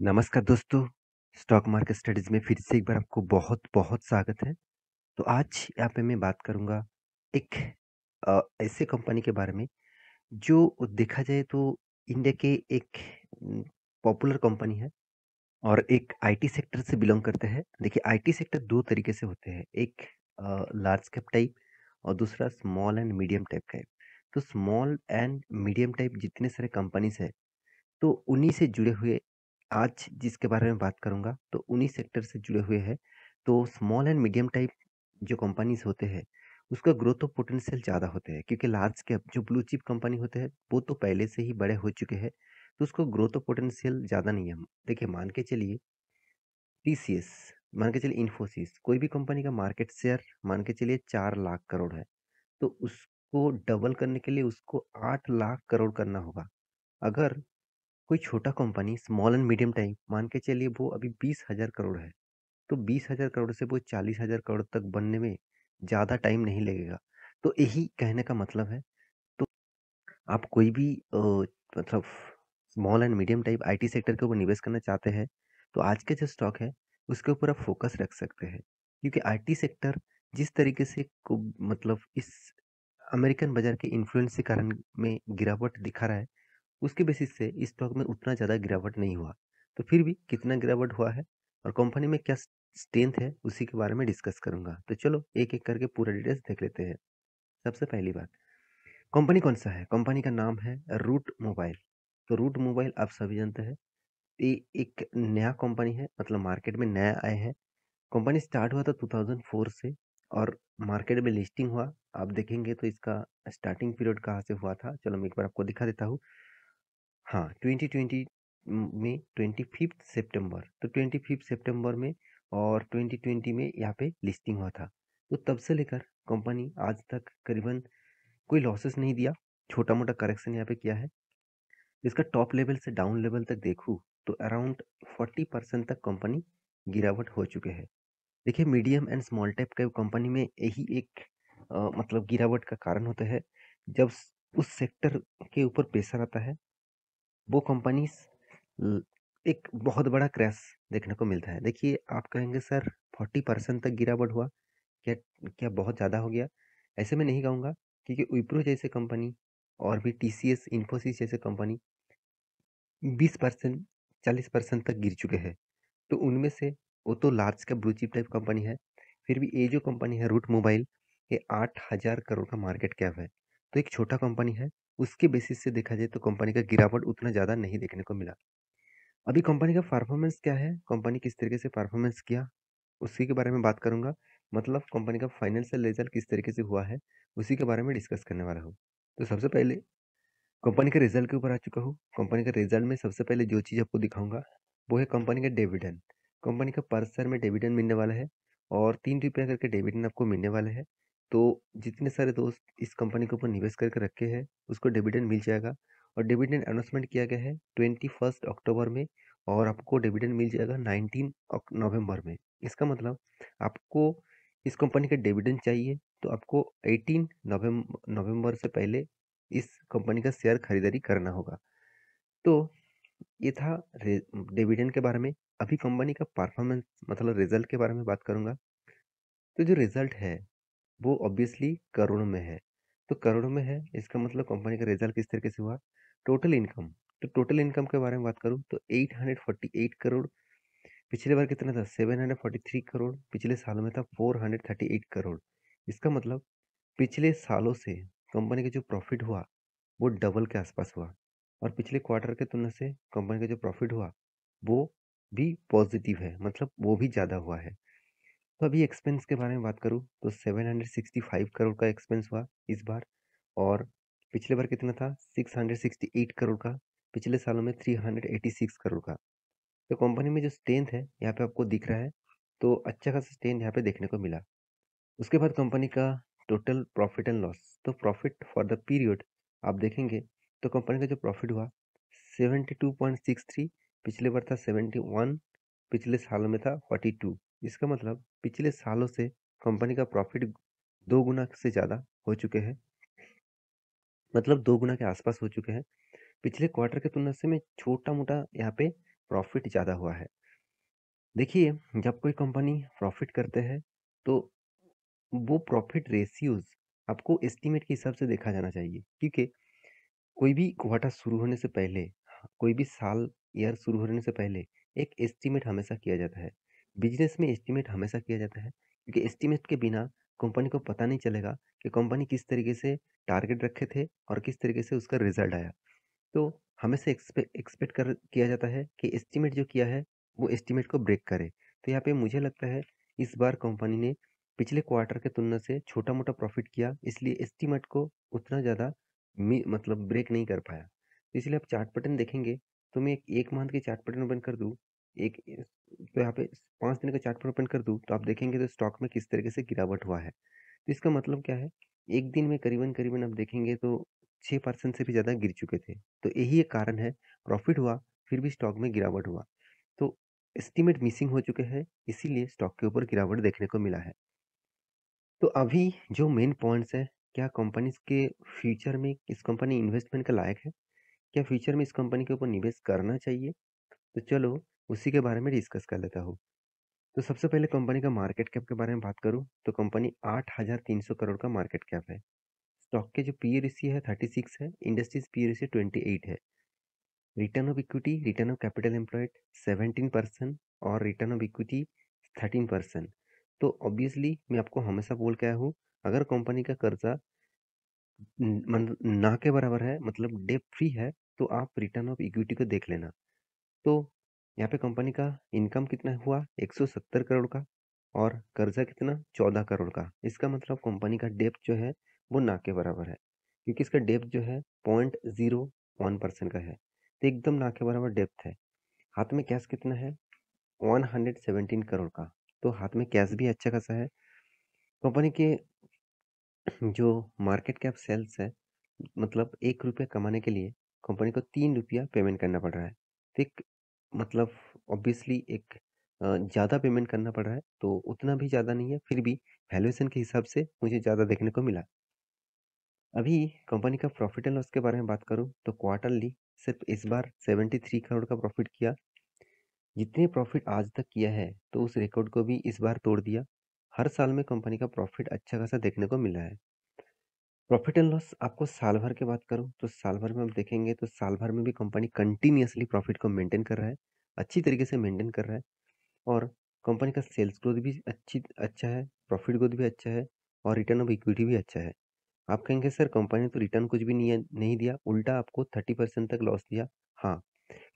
नमस्कार दोस्तों, stock market studies में फिर से एक बार आपको बहुत-बहुत स्वागत है। तो आज यहाँ पे मैं बात करूँगा एक ऐसे कंपनी के बारे में जो देखा जाए तो इंडिया के एक पॉपुलर कंपनी है और एक आईटी सेक्टर से बिलॉन्ग करते हैं। देखिए आईटी सेक्टर 2 तरीके से होते हैं, एक लार्ज कैप टाइप और दूसरा स्मॉल एंड मीडियम टाइप का है। तो स्मॉल एंड मीडियम टाइप जितने सारे कंपनीज़ हैं तो उन्हीं से जुड़े हुए आज जिसके बारे में बात करूँगा तो उन्हीं सेक्टर से जुड़े हुए हैं। तो स्मॉल एंड मीडियम टाइप जो कंपनीज़ होते हैं, उसका ग्रोथ ऑफ पोटेंशियल ज़्यादा होते हैं क्योंकि लार्ज कैप जो ब्लू चिप कंपनी होते हैं, वो तो पहले से ही बड़े हो चुके हैं, तो उसको ग्रोथ ऑफ पोटेंशियल ज़्यादा नहीं है। देखिए मान के चलिए टीसीएस, मान के चलिए इन्फोसिस, कोई भी कंपनी का मार्केट शेयर मान के चलिए 4 लाख करोड़ है, तो उसको डबल करने के लिए उसको 8 लाख करोड़ करना होगा। अगर कोई छोटा company small and medium time मान के चलिए वो अभी 20,000 करोड़ है, तो 20,000 करोड़ से वो 40,000 करोड़ तक बनने में ज़्यादा टाइम नहीं लगेगा। तो यही कहने का मतलब है। तो आप कोई भी मतलब small and medium type IT sector के ऊपर निवेश करना चाहते हैं, तो आज के जो स्टॉक है उसके ऊपर आप फोकस रख सकते हैं। क्योंकि आईटी सेक्टर जिस तरीके से को मतलब इस अमेरिकन बाजार के इन्फ्लुएंस के कारण में गिरावट दिखा रहा है, उसके बेसिस से इस स्टॉक में उतना ज़्यादा गिरावट नहीं हुआ। तो फिर भी कितना गिरावट हुआ है और कंपनी में क्या स्ट्रेंथ है उसी के बारे में डिस्कस करूंगा। तो चलो एक एक करके पूरा डिटेल्स देख लेते हैं। सबसे पहली बात, कंपनी कौन सा है? कंपनी का नाम है रूट मोबाइल। तो रूट मोबाइल आप सभी जानते हैं, ये एक नया कंपनी है, मतलब मार्केट में नया आए हैं। कंपनी स्टार्ट हुआ था 2004 से और मार्केट में लिस्टिंग हुआ। आप देखेंगे तो इसका स्टार्टिंग पीरियड कहाँ से हुआ था, चलो मैं एक बार आपको दिखा देता हूँ। हाँ, 2020 में 25 सितंबर, तो 25 सितंबर में और 2020 में यहाँ पे लिस्टिंग हुआ था। तो तब से लेकर कंपनी आज तक करीबन कोई लॉसेस नहीं दिया, छोटा मोटा करेक्शन यहाँ पे किया है। इसका टॉप लेवल से डाउन लेवल तक देखूँ तो अराउंड 40% तक कंपनी गिरावट हो चुके हैं। देखिए मीडियम एंड स्मॉल टाइप का कंपनी में यही एक मतलब गिरावट का कारण होता है। जब उस सेक्टर के ऊपर प्रेशर आता है, वो कंपनीज एक बहुत बड़ा क्रैश देखने को मिलता है। देखिए आप कहेंगे सर 40% तक गिरावट हुआ, क्या क्या बहुत ज़्यादा हो गया? ऐसे में नहीं कहूँगा, क्योंकि विप्रो जैसे कंपनी और भी टीसीएस इन्फोसिस जैसे कंपनी 20% 40% तक गिर चुके हैं। तो उनमें से वो तो लार्ज का ब्लू चिप टाइप कंपनी है। फिर भी ये जो कंपनी है रूट मोबाइल, ये 8,000 करोड़ का मार्केट कैप है। तो एक छोटा कंपनी है, उसके बेसिस से देखा जाए तो कंपनी का गिरावट उतना ज़्यादा नहीं देखने को मिला। अभी कंपनी का परफॉर्मेंस क्या है, कंपनी किस तरीके से परफॉर्मेंस किया, उसी के बारे में बात करूंगा। मतलब कंपनी का फाइनेंशियल रिजल्ट किस तरीके से हुआ है, उसी के बारे में डिस्कस करने वाला हूँ। तो सबसे पहले कंपनी के रिजल्ट के ऊपर आ चुका हूँ। कंपनी के रिजल्ट में सबसे पहले जो चीज़ आपको दिखाऊंगा वो है कंपनी का डिविडेंड। कंपनी का पर शेयर में डिविडेंड मिलने वाला है और 3 रुपया करके डिविडेंड आपको मिलने वाले हैं। तो जितने सारे दोस्त इस कंपनी के ऊपर निवेश करके रखे हैं उसको डिविडेंड मिल जाएगा। और डिविडेंड अनाउंसमेंट किया गया है 21 अक्टूबर में और आपको डिविडेंड मिल जाएगा 19 नवंबर में। इसका मतलब आपको इस कंपनी का डिविडेंड चाहिए तो आपको 18 नवंबर से पहले इस कंपनी का शेयर खरीदारी करना होगा। तो ये था डिविडेंड के बारे में। अभी कंपनी का परफॉर्मेंस मतलब रिजल्ट के बारे में बात करूंगा। तो जो रिजल्ट है वो ऑब्वियसली करोड़ों में है। तो करोड़ों में है इसका मतलब कंपनी का रिजल्ट किस तरीके से हुआ। टोटल इनकम, तो टोटल इनकम के बारे में बात करूँ तो 848 करोड़। पिछले बार कितना था? 743 करोड़। पिछले सालों में था 438 करोड़। इसका मतलब पिछले सालों से कंपनी का जो प्रॉफिट हुआ वो डबल के आसपास हुआ। और पिछले क्वार्टर के तुलना से कंपनी का जो प्रॉफिट हुआ वो भी पॉजिटिव है, मतलब वो भी ज़्यादा हुआ है। तो अभी एक्सपेंस के बारे में बात करूँ तो 765 करोड़ का एक्सपेंस हुआ इस बार। और पिछले बार कितना था? 668 करोड़ का। पिछले सालों में 386 करोड़ का। तो कंपनी में जो स्ट्रेंथ है यहाँ पे आपको दिख रहा है, तो अच्छा खासा स्ट्रेंथ यहाँ पे देखने को मिला। उसके बाद कंपनी का टोटल प्रॉफिट एंड लॉस, तो प्रॉफिट फॉर द पीरियड आप देखेंगे तो कंपनी का जो प्रॉफिट हुआ 72.63, पिछले बार था 71, पिछले सालों में था 42। इसका मतलब पिछले सालों से कंपनी का प्रॉफिट 2 गुना से ज़्यादा हो चुके हैं, मतलब 2 गुना के आसपास हो चुके हैं। पिछले क्वार्टर की तुलना से मैं छोटा मोटा यहाँ पे प्रॉफ़िट ज़्यादा हुआ है। देखिए, जब कोई कंपनी प्रॉफ़िट करते हैं, तो वो प्रॉफ़िट रेशियोज़ आपको एस्टीमेट के हिसाब से देखा जाना चाहिए, क्योंकि कोई भी क्वार्टर शुरू होने से पहले, कोई भी साल, ईयर शुरू होने से पहले एक एस्टीमेट हमेशा किया जाता है। बिज़नेस में एस्टीमेट हमेशा किया जाता है, क्योंकि एस्टीमेट के बिना कंपनी को पता नहीं चलेगा कि कंपनी किस तरीके से टारगेट रखे थे और किस तरीके से उसका रिज़ल्ट आया। तो हमें से एक्सपेक्ट कर किया जाता है कि एस्टीमेट जो किया है, वो एस्टीमेट को ब्रेक करे। तो यहाँ पे मुझे लगता है इस बार कंपनी ने पिछले क्वार्टर के तुलना से छोटा-मोटा प्रॉफ़िट किया, इसलिए एस्टीमेट को उतना ज़्यादा मतलब ब्रेक नहीं कर पाया। तो इसलिए आप चार्ट पैटर्न देखेंगे, तो मैं 1 मंथ की चार्ट पैटर्न ओपन कर दूँ, एक तो यहाँ पे 5 दिन का चार्ट पैटर्न ओपन कर दूँ, तो आप देखेंगे तो स्टॉक में किस तरीके से गिरावट हुआ है। तो इसका मतलब क्या है, 1 दिन में करीबन-करीबन आप देखेंगे तो 6% से भी ज़्यादा गिर चुके थे। तो यही एक कारण है, प्रॉफ़िट हुआ, फिर भी स्टॉक में गिरावट हुआ। तो एस्टीमेट मिसिंग हो चुके हैं, इसीलिए स्टॉक के ऊपर गिरावट देखने को मिला है। तो अभी जो मेन पॉइंट्स हैं, क्या कंपनीज़ के फ्यूचर में इस कंपनी इन्वेस्टमेंट के लायक है? क्या फ्यूचर में इस कंपनी के ऊपर निवेश करना चाहिए? तो चलो, उसी के बारे में डिस्कस कर लेता हूँ। तो सबसे पहले कंपनी का मार्केट कैप के बारे में बात करूँ, तो कंपनी 8,300 करोड़ का मार्केट कैप है। स्टॉक के जो पीई रेशियो है 36 है, इंडस्ट्रीज पीई रेशियो 28 है। Return of equity, return of capital employed 17% और रिटर्न ऑफ इक्विटी 13%। तो ऑब्वियसली मैं आपको हमेशा बोल के आया हूँ, अगर कंपनी का कर्जा ना के बराबर है, मतलब डेट फ्री है, तो आप रिटर्न ऑफ इक्विटी को देख लेना। तो यहाँ पे कंपनी का इनकम कितना हुआ, 170 करोड़ का, और कर्जा कितना, 14 करोड़ का। इसका मतलब कंपनी का डेप्थ जो है वो ना के बराबर है, क्योंकि इसका डेप्थ जो है 0.01% का है, तो एकदम ना के बराबर डेप्थ है। हाथ में कैश कितना है, 117 करोड़ का। तो हाथ में कैश भी अच्छा खासा है। कंपनी के जो मार्केट कैप सेल्स है, मतलब 1 रुपया कमाने के लिए कंपनी को 3 रुपया पेमेंट करना पड़ रहा है। तो एक मतलब ऑब्वियसली एक ज़्यादा पेमेंट करना पड़ रहा है, तो उतना भी ज़्यादा नहीं है, फिर भी वैल्यूएशन के हिसाब से मुझे ज़्यादा देखने को मिला। अभी कंपनी का प्रॉफिट एंड लॉस के बारे में बात करूँ, तो क्वार्टरली सिर्फ इस बार 73 करोड़ का प्रॉफिट किया। जितने प्रॉफिट आज तक किया है, तो उस रिकॉर्ड को भी इस बार तोड़ दिया। हर साल में कंपनी का प्रॉफिट अच्छा खासा देखने को मिला है। प्रॉफिट एंड लॉस आपको साल भर की बात करूँ, तो साल भर में आप देखेंगे तो साल भर में भी कंपनी कंटिन्यूअसली प्रॉफिट को मेंटेन कर रहा है, अच्छी तरीके से मेंटेन कर रहा है। और कंपनी का सेल्स ग्रोथ भी अच्छा है, प्रॉफिट ग्रोथ भी अच्छा है, और रिटर्न ऑफ इक्विटी भी अच्छा है। आप कहेंगे सर कंपनी ने तो रिटर्न कुछ भी नहीं दिया, उल्टा आपको 30% तक लॉस दिया। हाँ,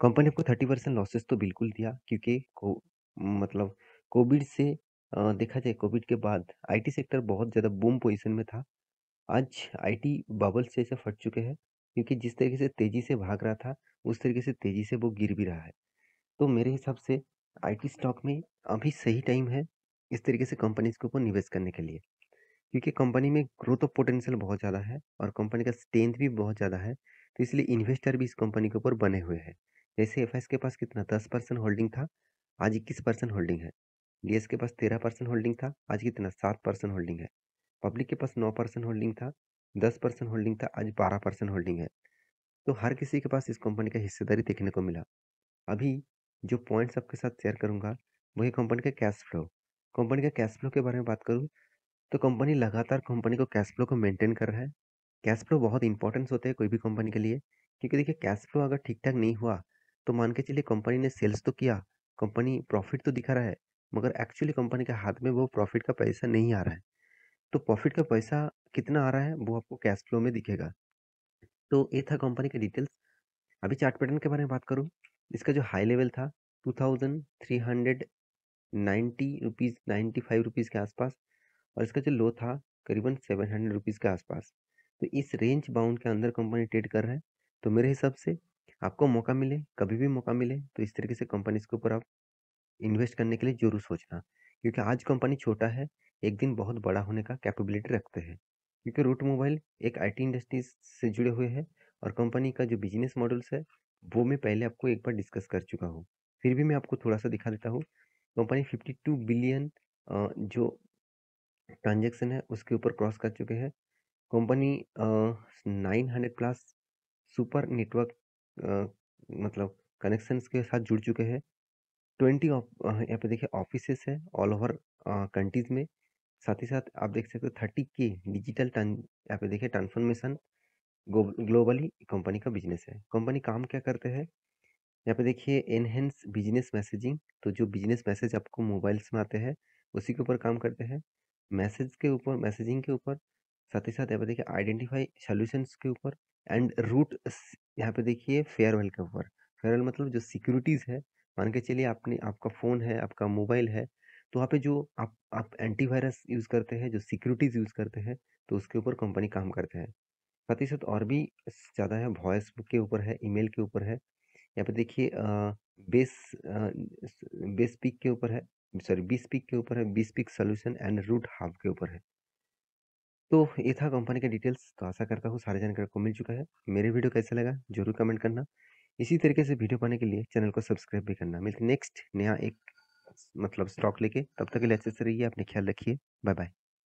कंपनी आपको 30% लॉसेस तो बिल्कुल दिया, क्योंकि मतलब कोविड से देखा जाए, कोविड के बाद आईटी सेक्टर बहुत ज़्यादा बूम पोजीशन में था। आज आईटी बबल्स जैसे फट चुके हैं, क्योंकि जिस तरीके से तेजी से भाग रहा था, उस तरीके से तेजी से वो गिर भी रहा है। तो मेरे हिसाब से आईटी स्टॉक में अभी सही टाइम है इस तरीके से कंपनीज के ऊपर निवेश करने के लिए, क्योंकि कंपनी में ग्रोथ ऑफ पोटेंशियल बहुत ज़्यादा है और कंपनी का स्ट्रेंथ भी बहुत ज़्यादा है, तो इसलिए इन्वेस्टर भी इस कंपनी के ऊपर बने हुए हैं। जैसे एफ के पास कितना 10% होल्डिंग था, आज 21% होल्डिंग है। डीएस के पास 13% होल्डिंग था, आज कितना 7% होल्डिंग है। पब्लिक के पास 9% होल्डिंग था, 10% होल्डिंग था, आज 12% होल्डिंग है। तो हर किसी के पास इस कंपनी का हिस्सेदारी देखने को मिला। अभी जो पॉइंट्स आपके साथ शेयर करूंगा, वही कंपनी का कैश फ्लो। कंपनी का कैश फ्लो के बारे में बात करूं, तो कंपनी लगातार कंपनी को कैश फ्लो को मेंटेन कर रहा है। कैश फ्लो बहुत इंपॉर्टेंस होते हैं कोई भी कंपनी के लिए, क्योंकि देखिए कैश फ्लो अगर ठीक ठाक नहीं हुआ, तो मान के चलिए कंपनी ने सेल्स तो किया, कंपनी प्रॉफिट तो दिखा रहा है, मगर एक्चुअली कंपनी के हाथ में वो प्रॉफिट का पैसा नहीं आ रहा है। तो प्रॉफिट का पैसा कितना आ रहा है, वो आपको कैश फ्लो में दिखेगा। तो ये था कंपनी का डिटेल्स। अभी चार्ट पैटर्न के बारे में बात करूँ, इसका जो हाई लेवल था 2390 रुपीज़, 95 रुपीज़ के आसपास, और इसका जो लो था करीबन 700 रुपीज़ के आसपास। तो इस रेंज बाउंड के अंदर कंपनी ट्रेड कर रहा है। तो मेरे हिसाब से आपको मौका मिले, कभी भी मौका मिले, तो इस तरीके से कंपनीज के ऊपर आप इन्वेस्ट करने के लिए ज़रूर सोचना, क्योंकि आज कंपनी छोटा है, एक दिन बहुत बड़ा होने का कैपेबिलिटी रखते हैं। क्योंकि रूट मोबाइल एक आईटी इंडस्ट्री से जुड़े हुए हैं, और कंपनी का जो बिजनेस मॉडल्स है, वो मैं पहले आपको एक बार डिस्कस कर चुका हूँ। फिर भी मैं आपको थोड़ा सा दिखा देता हूँ। कंपनी 52 बिलियन जो ट्रांजेक्शन है उसके ऊपर क्रॉस कर चुके हैं। कंपनी 900 प्लस सुपर नेटवर्क मतलब कनेक्शंस के साथ जुड़ चुके हैं। 20 यहाँ पे देखिए ऑफिसेस है ऑल ओवर कंट्रीज में। साथ ही साथ आप देख सकते हो 30 के डिजिटल टर्न यहाँ पे देखिए ट्रांसफॉर्मेशन ग्लोबली कंपनी का बिजनेस है। कंपनी काम क्या करते हैं? यहाँ पे देखिए एनहेंस बिजनेस मैसेजिंग, तो जो बिजनेस मैसेज आपको मोबाइल्स में आते हैं उसी के ऊपर काम करते हैं। मैसेज के ऊपर, मैसेजिंग के ऊपर, साथ ही साथ यहाँ पे देखिए आइडेंटिफाई सॉल्यूशंस के ऊपर एंड रूट यहाँ पे देखिए फेयरवेल के ऊपर। फेयरवेल मतलब जो सिक्योरिटीज है, मान के चलिए आपने आपका फोन है, आपका मोबाइल है, तो वहाँ पे जो आप एंटीवायरस यूज करते हैं, जो सिक्योरिटीज यूज करते हैं, तो उसके ऊपर कंपनी काम करते हैं। साथ ही साथ और भी ज़्यादा है, वॉइस के ऊपर है, ईमेल के ऊपर है। यहाँ पे देखिए बेस बेस्पिक के ऊपर है, सॉरी बीस्पिक के ऊपर है, बीस्पिक सॉल्यूशन एंड रूट हब के ऊपर है। तो ये था कंपनी का डिटेल्स। तो आशा करता हूँ सारी जानकारी को मिल चुका है। मेरे वीडियो कैसा लगा जरूर कमेंट करना। इसी तरीके से वीडियो पाने के लिए चैनल को सब्सक्राइब भी करना। मिलते नेक्स्ट नया एक मतलब स्टॉक लेके, तब तक के लिए अच्छे से रहिए, अपने ख्याल रखिए। Bye bye.